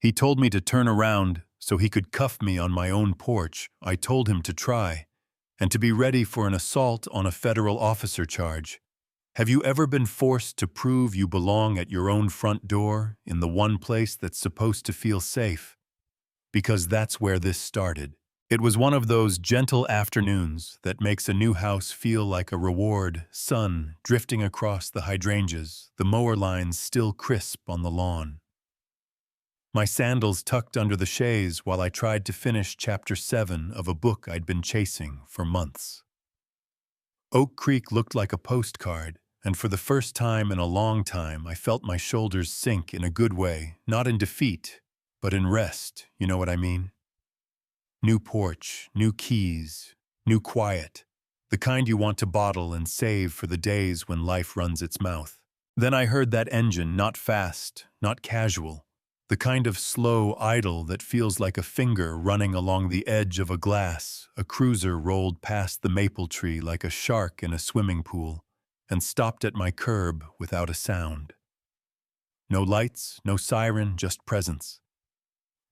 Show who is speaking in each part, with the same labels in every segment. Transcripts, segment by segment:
Speaker 1: He told me to turn around so he could cuff me on my own porch. I told him to try, and to be ready for an assault on a federal officer charge. Have you ever been forced to prove you belong at your own front door, in the one place that's supposed to feel safe? Because that's where this started. It was one of those gentle afternoons that makes a new house feel like a reward, sun drifting across the hydrangeas, the mower lines still crisp on the lawn. My sandals tucked under the chaise while I tried to finish chapter 7 of a book I'd been chasing for months. Oak Creek looked like a postcard, and for the first time in a long time I felt my shoulders sink in a good way, not in defeat, but in rest, you know what I mean? New porch, new keys, new quiet, the kind you want to bottle and save for the days when life runs its mouth. Then I heard that engine, not fast, not casual, the kind of slow idle that feels like a finger running along the edge of a glass. A cruiser rolled past the maple tree like a shark in a swimming pool and stopped at my curb without a sound. No lights, no siren, just presence.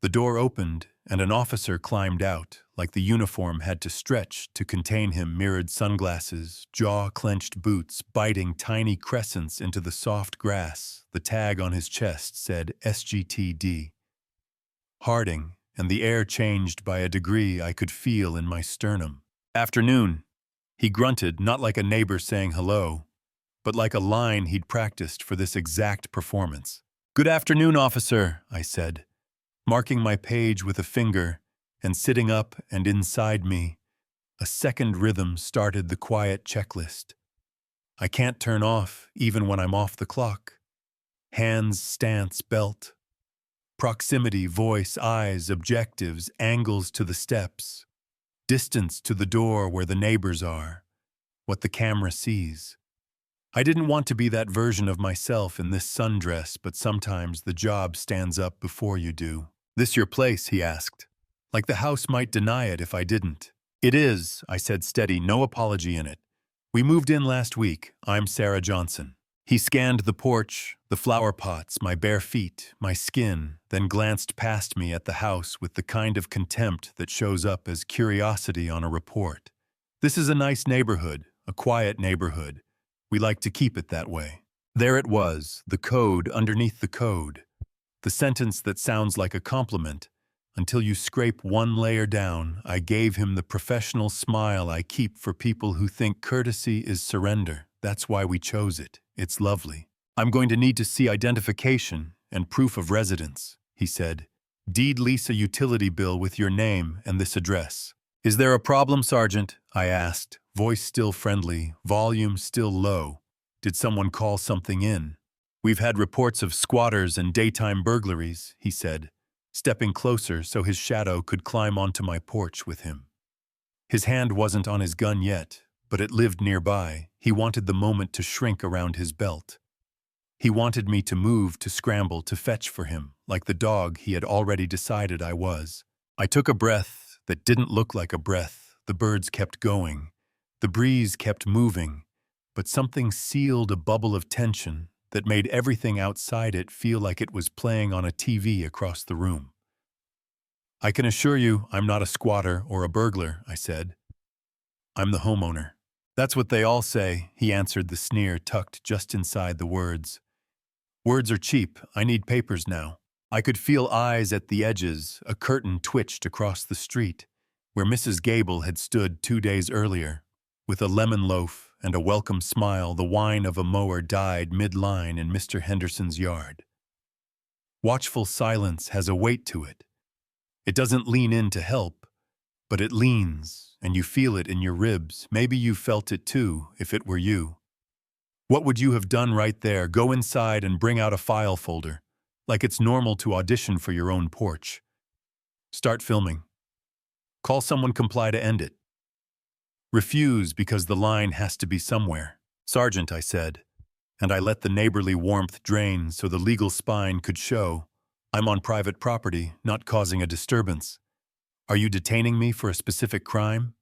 Speaker 1: The door opened and an officer climbed out, like the uniform had to stretch to contain him. Mirrored sunglasses, jaw-clenched boots, biting tiny crescents into the soft grass. The tag on his chest said SGTD. Harding, and the air changed by a degree I could feel in my sternum. Afternoon, he grunted, not like a neighbor saying hello, but like a line he'd practiced for this exact performance. "Good afternoon, officer," I said, marking my page with a finger, and sitting up and inside me, a second rhythm started the quiet checklist. I can't turn off, even when I'm off the clock. Hands, stance, belt. Proximity, voice, eyes, objectives, angles to the steps. Distance to the door where the neighbors are. What the camera sees. I didn't want to be that version of myself in this sundress, but sometimes the job stands up before you do. "This your place?" he asked. Like the house might deny it if I didn't. "It is," I said steady, no apology in it. "We moved in last week. I'm Sarah Johnson." He scanned the porch, the flower pots, my bare feet, my skin, then glanced past me at the house with the kind of contempt that shows up as curiosity on a report. "This is a nice neighborhood, a quiet neighborhood. We like to keep it that way." There it was, the code underneath the code. The sentence that sounds like a compliment. Until you scrape one layer down, I gave him the professional smile I keep for people who think courtesy is surrender. That's why we chose it. It's lovely. "I'm going to need to see identification and proof of residence," he said. "Deed lease a utility bill with your name and this address." "Is there a problem, Sergeant?" I asked, voice still friendly, volume still low. Did someone call something in? "We've had reports of squatters and daytime burglaries," he said, stepping closer so his shadow could climb onto my porch with him. His hand wasn't on his gun yet, but it lived nearby. He wanted the moment to shrink around his belt. He wanted me to move, to scramble, to fetch for him, like the dog he had already decided I was. I took a breath that didn't look like a breath. The birds kept going. The breeze kept moving, but something sealed a bubble of tension that made everything outside it feel like it was playing on a TV across the room. "I can assure you I'm not a squatter or a burglar," I said. "I'm the homeowner." "That's what they all say," he answered, the sneer tucked just inside the words. "Words are cheap. I need papers now." I could feel eyes at the edges. A curtain twitched across the street, where Mrs. Gable had stood 2 days earlier. With a lemon loaf and a welcome smile, the whine of a mower died mid-line in Mr. Henderson's yard. Watchful silence has a weight to it. It doesn't lean in to help, but it leans, and you feel it in your ribs. Maybe you felt it too, if it were you. What would you have done right there? Go inside and bring out a file folder, like it's normal to audition for your own porch. Start filming. Call someone, comply to end it. Refuse because the line has to be somewhere. "Sergeant," I said, and I let the neighborly warmth drain so the legal spine could show. "I'm on private property, not causing a disturbance. Are you detaining me for a specific crime?"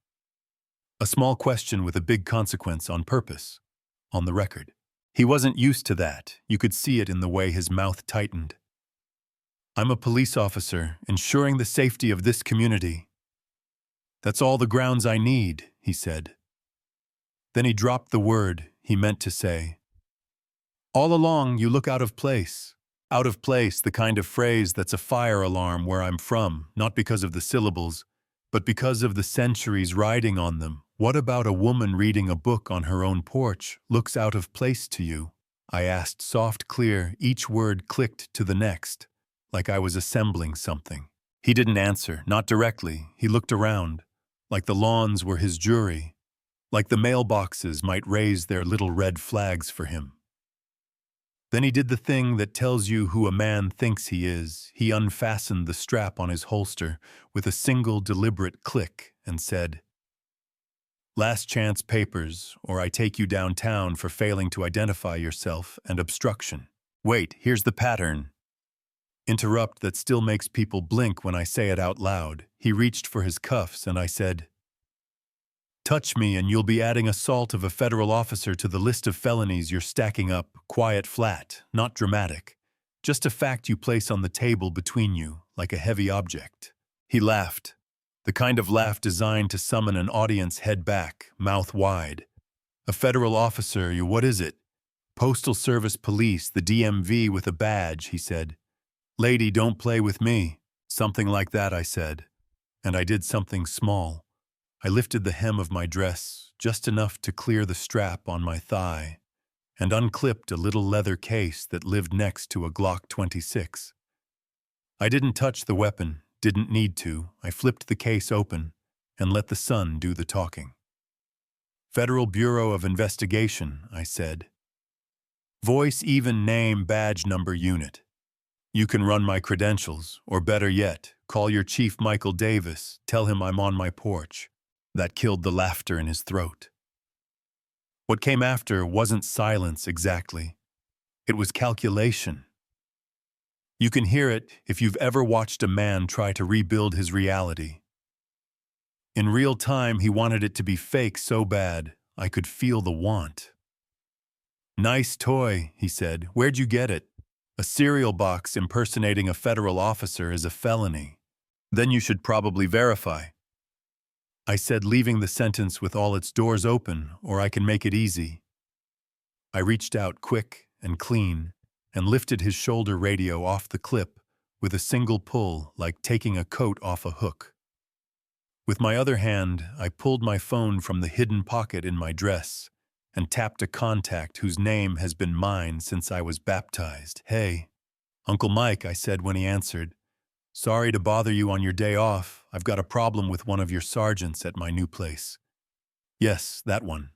Speaker 1: A small question with a big consequence, on purpose. On the record. He wasn't used to that. You could see it in the way his mouth tightened. I'm a police officer, ensuring the safety of this community. That's all the grounds I need, he said. Then he dropped the word he meant to say. All along, you look out of place. Out of place, the kind of phrase that's a fire alarm where I'm from, not because of the syllables, but because of the centuries riding on them. What about a woman reading a book on her own porch looks out of place to you? I asked, soft, clear, each word clicked to the next, like I was assembling something. He didn't answer, not directly. He looked around, like the lawns were his jury, like the mailboxes might raise their little red flags for him. Then he did the thing that tells you who a man thinks he is. He unfastened the strap on his holster with a single deliberate click and said, "Last chance papers, or I take you downtown for failing to identify yourself and obstruction." Wait, here's the pattern. Interrupt that still makes people blink when I say it out loud. He reached for his cuffs and I said, "Touch me and you'll be adding assault of a federal officer to the list of felonies you're stacking up, quiet, flat, not dramatic. Just a fact you place on the table between you, like a heavy object." He laughed, the kind of laugh designed to summon an audience head back, mouth wide. "A federal officer, what is it?" "Postal Service Police, the DMV with a badge," he said. "Lady, don't play with me." "Something like that," I said. And I did something small. I lifted the hem of my dress, just enough to clear the strap on my thigh, and unclipped a little leather case that lived next to a Glock 26. I didn't touch the weapon, didn't need to. I flipped the case open and let the sun do the talking. "Federal Bureau of Investigation," I said. "Voice, even name, badge number, unit. You can run my credentials, or better yet, call your chief Michael Davis, tell him I'm on my porch." That killed the laughter in his throat. What came after wasn't silence exactly. It was calculation. You can hear it if you've ever watched a man try to rebuild his reality. In real time, he wanted it to be fake so bad, I could feel the want. "Nice toy," he said. "Where'd you get it?" "A cereal box impersonating a federal officer is a felony. Then you should probably verify." I said, leaving the sentence with all its doors open, or I can make it easy. I reached out quick and clean and lifted his shoulder radio off the clip with a single pull, like taking a coat off a hook. With my other hand, I pulled my phone from the hidden pocket in my dress and tapped a contact whose name has been mine since I was baptized. "Hey, Uncle Mike," I said when he answered. "Sorry to bother you on your day off. I've got a problem with one of your sergeants at my new place." "Yes, that one.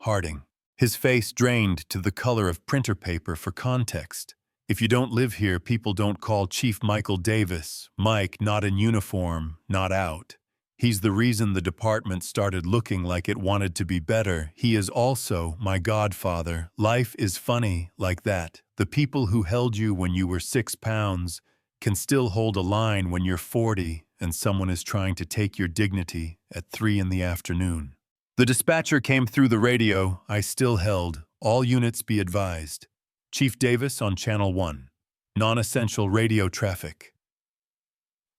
Speaker 1: Harding." His face drained to the color of printer paper for context. "If you don't live here, people don't call Chief Michael Davis. Mike, not in uniform, not out. He's the reason the department started looking like it wanted to be better. He is also my godfather. Life is funny like that. The people who held you when you were 6 pounds can still hold a line when you're 40 and someone is trying to take your dignity at 3 in the afternoon." The dispatcher came through the radio. I still held. "All units be advised. Chief Davis on Channel 1. Non-essential radio traffic."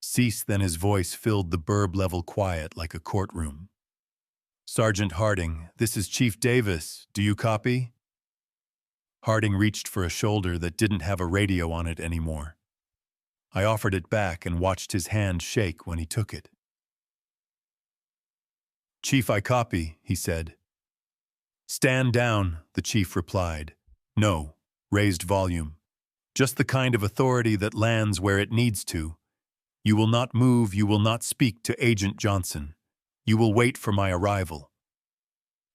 Speaker 1: Cease, then his voice filled the burb-level quiet like a courtroom. "Sergeant Harding, this is Chief Davis. Do you copy?" Harding reached for a shoulder that didn't have a radio on it anymore. I offered it back and watched his hand shake when he took it. "Chief, I copy," he said. "Stand down," the chief replied. "No," raised volume. "Just the kind of authority that lands where it needs to. You will not move, you will not speak to Agent Johnson. You will wait for my arrival.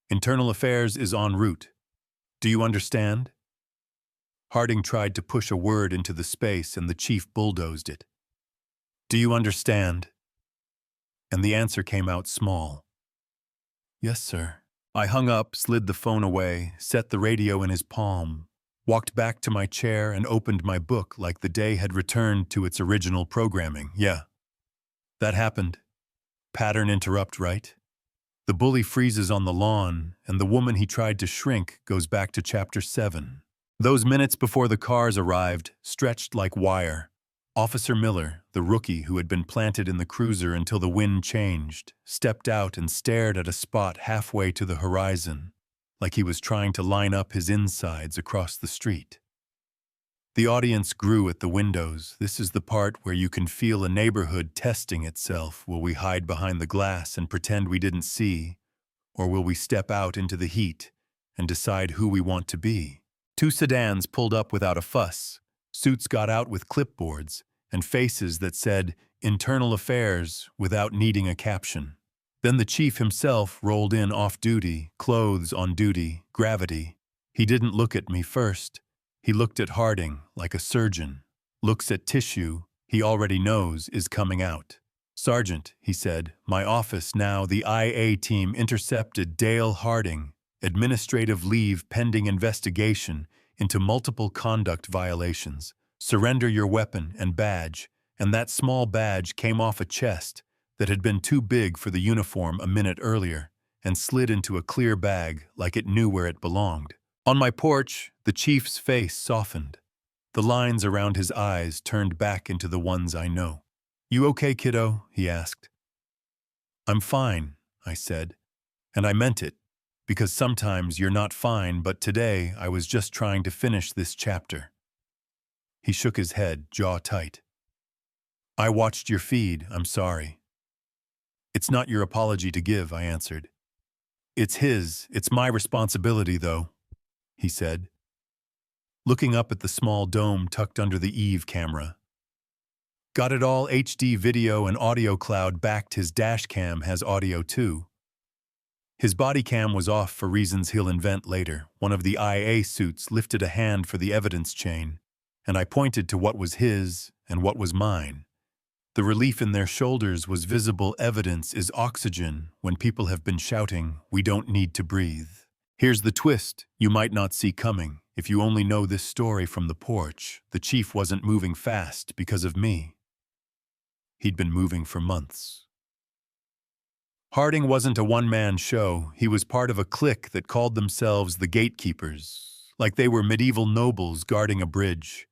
Speaker 1: Internal Affairs is en route. Do you understand?" Harding tried to push a word into the space and the chief bulldozed it. "Do you understand?" And the answer came out small. "Yes, sir." I hung up, slid the phone away, set the radio in his palm, walked back to my chair and opened my book like the day had returned to its original programming. Yeah. That happened. Pattern interrupt, right? The bully freezes on the lawn, and the woman he tried to shrink goes back to Chapter 7. Those minutes before the cars arrived, stretched like wire. Officer Miller, the rookie who had been planted in the cruiser until the wind changed, stepped out and stared at a spot halfway to the horizon, like he was trying to line up his insides across the street. The audience grew at the windows. This is the part where you can feel a neighborhood testing itself. Will we hide behind the glass and pretend we didn't see? Or will we step out into the heat and decide who we want to be? 2 sedans pulled up without a fuss. Suits got out with clipboards and faces that said "Internal Affairs" without needing a caption. Then the chief himself rolled in off-duty, clothes on duty, gravity. He didn't look at me first. He looked at Harding like a surgeon. Looks at tissue he already knows is coming out. "Sergeant," he said, "my office now. The IA team intercepted Dale Harding. Administrative leave pending investigation into multiple conduct violations. Surrender your weapon and badge." And that small badge came off a chest that had been too big for the uniform a minute earlier and slid into a clear bag like it knew where it belonged. On my porch, the chief's face softened. The lines around his eyes turned back into the ones I know. "You okay, kiddo?" he asked. "I'm fine," I said, and I meant it, because sometimes you're not fine, but today I was just trying to finish this chapter. He shook his head, jaw tight. "I watched your feed, I'm sorry." "It's not your apology to give," I answered. "It's his. It's my responsibility, though," he said, looking up at the small dome tucked under the Eve camera. "Got it all. HD video and audio cloud backed. His dash cam has audio too." His body cam was off for reasons he'll invent later. One of the IA suits lifted a hand for the evidence chain, and I pointed to what was his and what was mine. The relief in their shoulders was visible. Evidence is oxygen when people have been shouting, "We don't need to breathe." Here's the twist you might not see coming. If you only know this story from the porch, the chief wasn't moving fast because of me. He'd been moving for months. Harding wasn't a one-man show. He was part of a clique that called themselves the Gatekeepers, like they were medieval nobles guarding a bridge.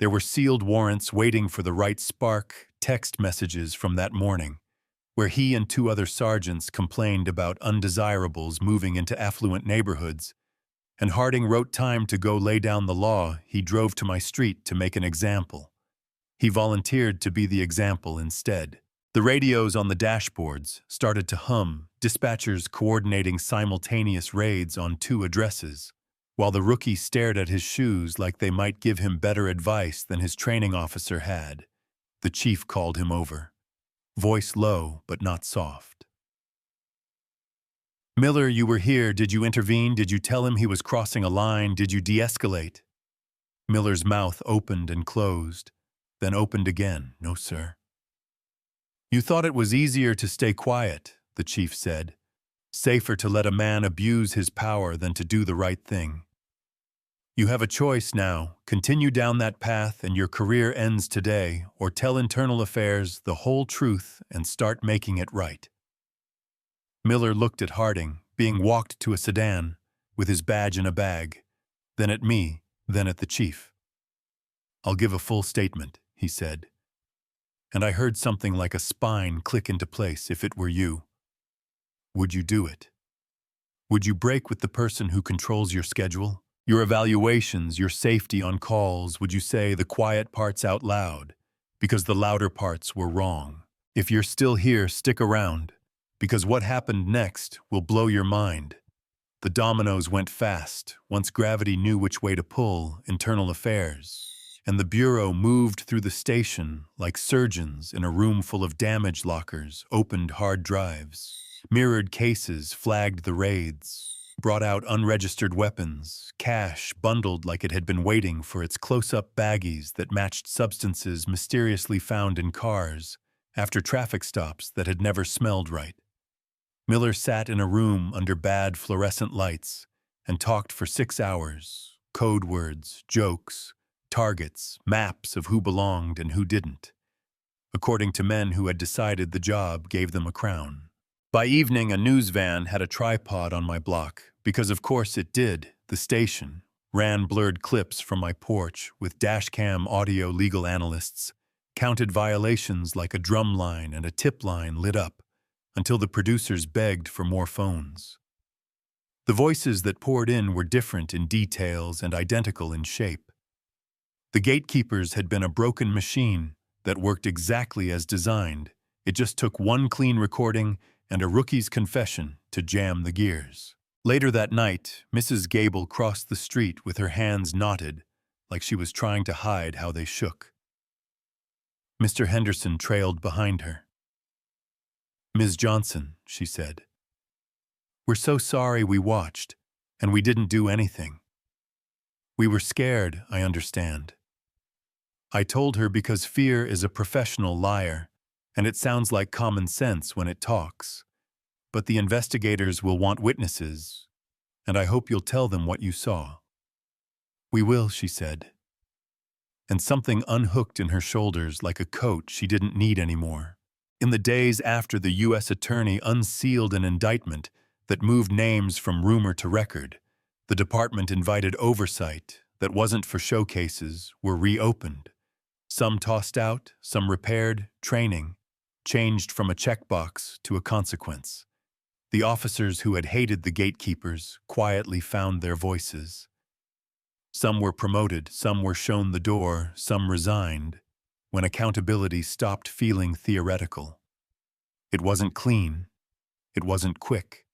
Speaker 1: There were sealed warrants waiting for the right spark, text messages from that morning, where he and 2 other sergeants complained about undesirables moving into affluent neighborhoods, and Harding wrote time to go lay down the law. He drove to my street to make an example. He volunteered to be the example instead. The radios on the dashboards started to hum, dispatchers coordinating simultaneous raids on 2 addresses, while the rookie stared at his shoes like they might give him better advice than his training officer had. The chief called him over. Voice low, but not soft. "Miller, you were here. Did you intervene? Did you tell him he was crossing a line? Did you de-escalate?" Miller's mouth opened and closed, then opened again. "No, sir." "You thought it was easier to stay quiet," the chief said. "Safer to let a man abuse his power than to do the right thing. You have a choice now. Continue down that path and your career ends today, or tell Internal Affairs the whole truth and start making it right." Miller looked at Harding, being walked to a sedan, with his badge in a bag, then at me, then at the chief. "I'll give a full statement," he said. And I heard something like a spine click into place. "If it were you, would you do it? Would you break with the person who controls your schedule? Your evaluations, your safety on calls, would you say the quiet parts out loud, because the louder parts were wrong? If you're still here, stick around, because what happened next will blow your mind." The dominoes went fast, once gravity knew which way to pull. Internal Affairs. And the bureau moved through the station like surgeons in a room full of damage lockers, opened hard drives. Mirrored cases flagged the raids, brought out unregistered weapons, cash bundled like it had been waiting for its close-up baggies that matched substances mysteriously found in cars after traffic stops that had never smelled right. Miller sat in a room under bad fluorescent lights and talked for 6 hours. Code words, jokes, targets, maps of who belonged and who didn't. According to men who had decided the job gave them a crown. By evening, a news van had a tripod on my block, because of course it did. The station ran blurred clips from my porch with dashcam audio legal analysts counted violations like a drum line and a tip line lit up, until the producers begged for more phones. The voices that poured in were different in details and identical in shape. The gatekeepers had been a broken machine that worked exactly as designed. It just took one clean recording and a rookie's confession to jam the gears. Later that night, Mrs. Gable crossed the street with her hands knotted, like she was trying to hide how they shook. Mr. Henderson trailed behind her. "Ms. Johnson," she said, "we're so sorry we watched, and we didn't do anything. We were scared, I understand." I told her because fear is a professional liar, and it sounds like common sense when it talks. But the investigators will want witnesses, and I hope you'll tell them what you saw. "We will," she said. And something unhooked in her shoulders like a coat she didn't need anymore. In the days after the U.S. attorney unsealed an indictment that moved names from rumor to record, the department invited oversight that wasn't for showcases were reopened. Some tossed out, some repaired, training, changed from a checkbox to a consequence. The officers who had hated the gatekeepers quietly found their voices. Some were promoted, some were shown the door, some resigned, when accountability stopped feeling theoretical. It wasn't clean. It wasn't quick.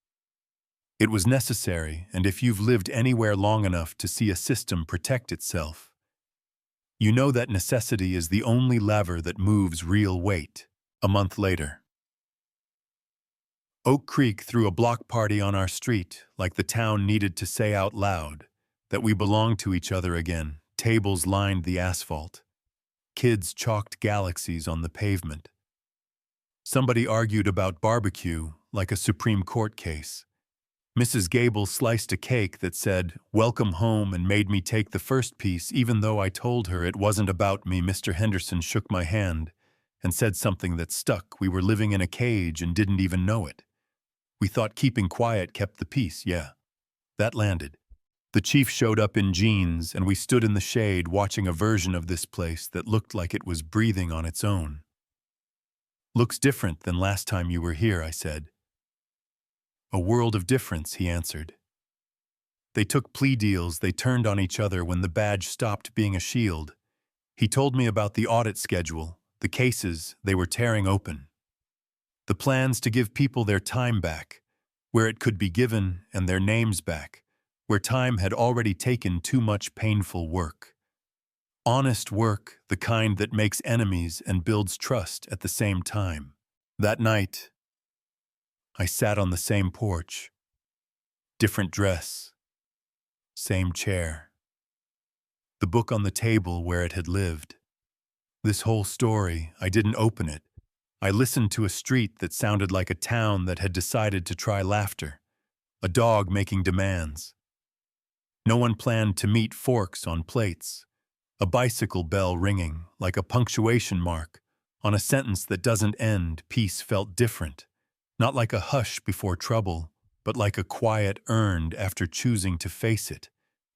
Speaker 1: It was necessary, and if you've lived anywhere long enough to see a system protect itself, you know that necessity is the only lever that moves real weight. A month later, Oak Creek threw a block party on our street like the town needed to say out loud that we belonged to each other again. Tables lined the asphalt. Kids chalked galaxies on the pavement. Somebody argued about barbecue like a Supreme Court case. Mrs. Gable sliced a cake that said, "Welcome home," and made me take the first piece even though I told her it wasn't about me. Mr. Henderson shook my hand and said something that stuck. We were living in a cage and didn't even know it. We thought keeping quiet kept the peace, yeah. That landed. The chief showed up in jeans, and we stood in the shade watching a version of this place that looked like it was breathing on its own. "Looks different than last time you were here," I said. "A world of difference," he answered. They took plea deals, they turned on each other when the badge stopped being a shield. He told me about the audit schedule, the cases they were tearing open. The plans to give people their time back, where it could be given, and their names back, where time had already taken too much painful work. Honest work, the kind that makes enemies and builds trust at the same time. That night, I sat on the same porch. Different dress. Same chair. The book on the table where it had lived. This whole story, I didn't open it. I listened to a street that sounded like a town that had decided to try laughter. A dog making demands. No one planned to meet forks on plates. A bicycle bell ringing, like a punctuation mark, on a sentence that doesn't end. Peace felt different. Not like a hush before trouble, but like a quiet earned after choosing to face it.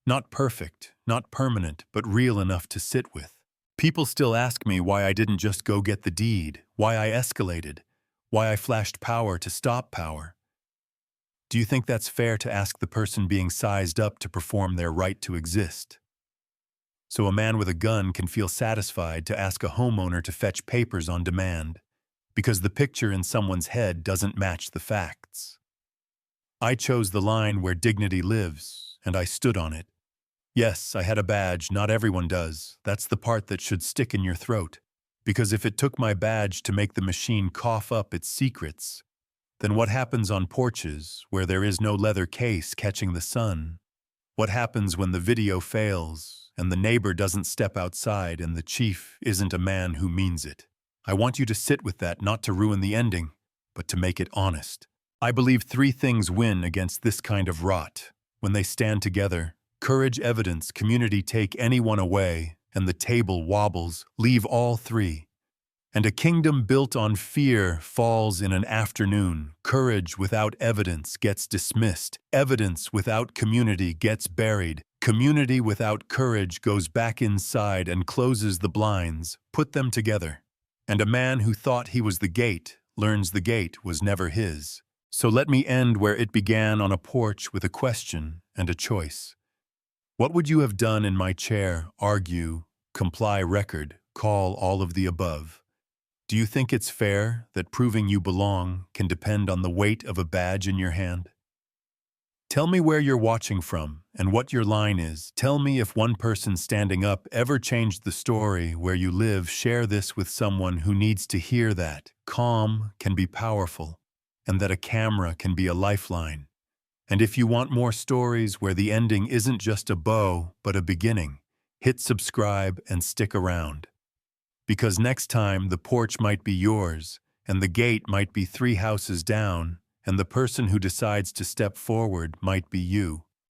Speaker 1: Not perfect, not permanent, but real enough to sit with. People still ask me why I didn't just go get the deed, why I escalated, why I flashed power to stop power. Do you think that's fair to ask the person being sized up to perform their right to exist? So a man with a gun can feel satisfied to ask a homeowner to fetch papers on demand, because the picture in someone's head doesn't match the facts. I chose the line where dignity lives, and I stood on it. Yes, I had a badge, not everyone does. That's the part that should stick in your throat. Because if it took my badge to make the machine cough up its secrets, then what happens on porches where there is no leather case catching the sun? What happens when the video fails and the neighbor doesn't step outside and the chief isn't a man who means it? I want you to sit with that, not to ruin the ending, but to make it honest. I believe 3 things win against this kind of rot. When they stand together, courage, evidence, community. Take anyone away, and the table wobbles. Leave all 3. And a kingdom built on fear falls in an afternoon. Courage without evidence gets dismissed. Evidence without community gets buried. Community without courage goes back inside and closes the blinds. Put them together. And a man who thought he was the gate learns the gate was never his. So let me end where it began, on a porch with a question and a choice. What would you have done in my chair? Argue, comply, record, call, all of the above. Do you think it's fair that proving you belong can depend on the weight of a badge in your hand? Tell me where you're watching from and what your line is. Tell me if one person standing up ever changed the story where you live. Share this with someone who needs to hear that calm can be powerful and that a camera can be a lifeline. And if you want more stories where the ending isn't just a bow but a beginning, hit subscribe and stick around. Because next time the porch might be yours and the gate might be 3 houses down, and the person who decides to step forward might be you.